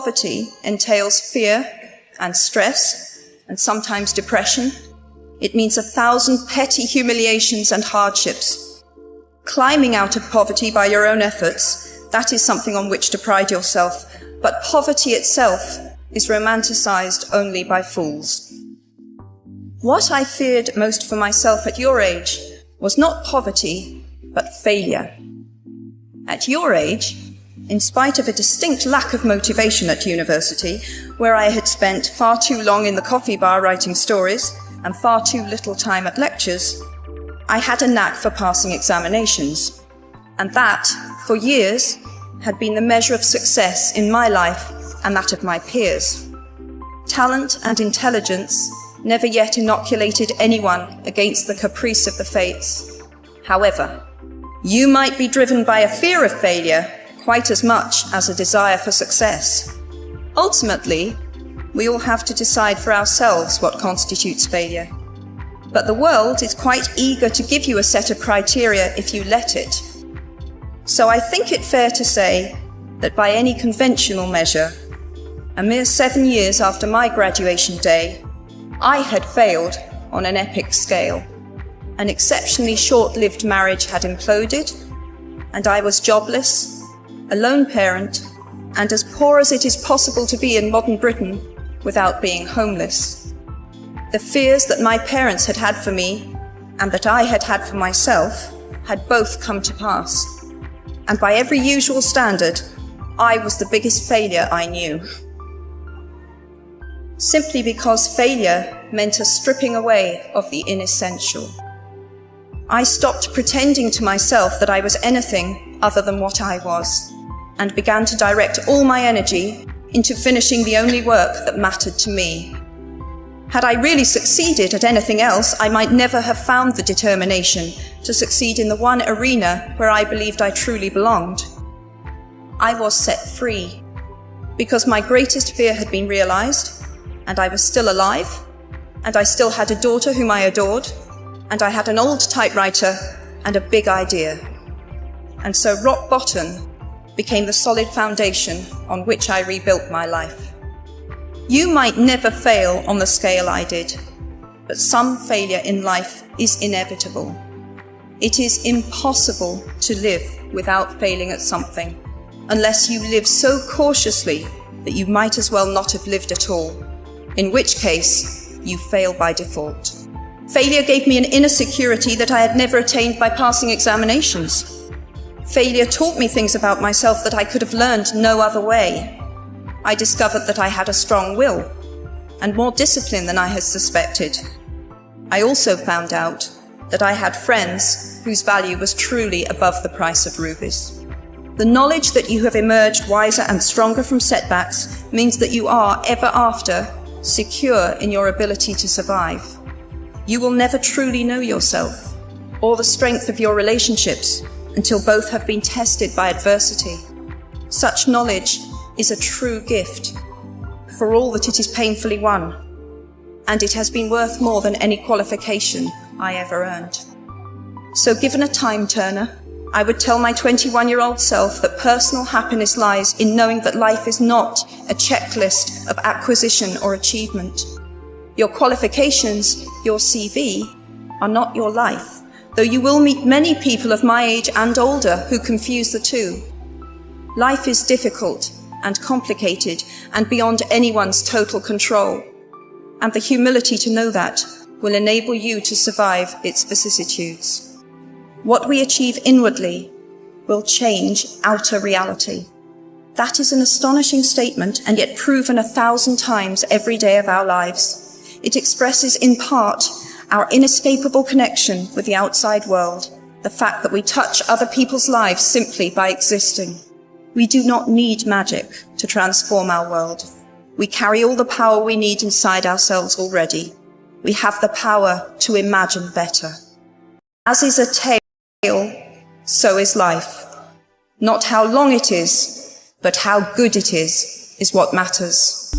Poverty entails fear and stress and sometimes depression. It means 1,000 petty humiliations and hardships. Climbing out of poverty by your own efforts, that is something on which to pride yourself, but poverty itself is romanticized only by fools. What I feared most for myself at your age was not poverty, but failure. At your age, in spite of a distinct lack of motivation at university, where I had spent far too long in the coffee bar writing stories and far too little time at lectures, I had a knack for passing examinations, and that, for years, had been the measure of success in my life and that of my peers. Talent and intelligence never yet inoculated anyone against the caprice of the fates. However, you might be driven by a fear of failure quite as much as a desire for success. Ultimately, we all have to decide for ourselves what constitutes failure. But the world is quite eager to give you a set of criteria if you let it. So I think it fair to say that by any conventional measure, a mere 7 years after my graduation day, I had failed on an epic scale. An exceptionally short-lived marriage had imploded, and I was jobless, a lone parent, and as poor as it is possible to be in modern Britain without being homeless. The fears that my parents had had for me and that I had had for myself had both come to pass. And by every usual standard, I was the biggest failure I knew. Simply because failure meant a stripping away of the inessential. I stopped pretending to myself that I was anything other than what I was, and began to direct all my energy into finishing the only work that mattered to me. Had I really succeeded at anything else, I might never have found the determination to succeed in the one arena where I believed I truly belonged. I was set free, because my greatest fear had been realized, and I was still alive, and I still had a daughter whom I adored, and I had an old typewriter and a big idea. And so rock bottom became the solid foundation on which I rebuilt my life. You might never fail on the scale I did, but some failure in life is inevitable. It is impossible to live without failing at something, unless you live so cautiously that you might as well not have lived at all, in which case you fail by default. Failure gave me an inner security that I had never attained by passing examinations. Failure taught me things about myself that I could have learned no other way. I discovered that I had a strong will, and more discipline than I had suspected. I also found out that I had friends whose value was truly above the price of rubies. The knowledge that you have emerged wiser and stronger from setbacks means that you are, ever after, secure in your ability to survive. You will never truly know yourself, or the strength of your relationships, until both have been tested by adversity. Such knowledge is a true gift, for all that it is painfully won, and it has been worth more than any qualification I ever earned. So given a time turner, I would tell my 21-year-old self that personal happiness lies in knowing that life is not a checklist of acquisition or achievement. Your qualifications, your CV, are not your life, though you will meet many people of my age and older who confuse the two. Life is difficult and complicated and beyond anyone's total control, and the humility to know that will enable you to survive its vicissitudes. What we achieve inwardly will change outer reality. That is an astonishing statement, and yet proven 1,000 times every day of our lives. It expresses in part our inescapable connection with the outside world, the fact that we touch other people's lives simply by existing. We do not need magic to transform our world. We carry all the power we need inside ourselves already. We have the power to imagine better. As is a tale, so is life. Not how long it is, but how good it is what matters.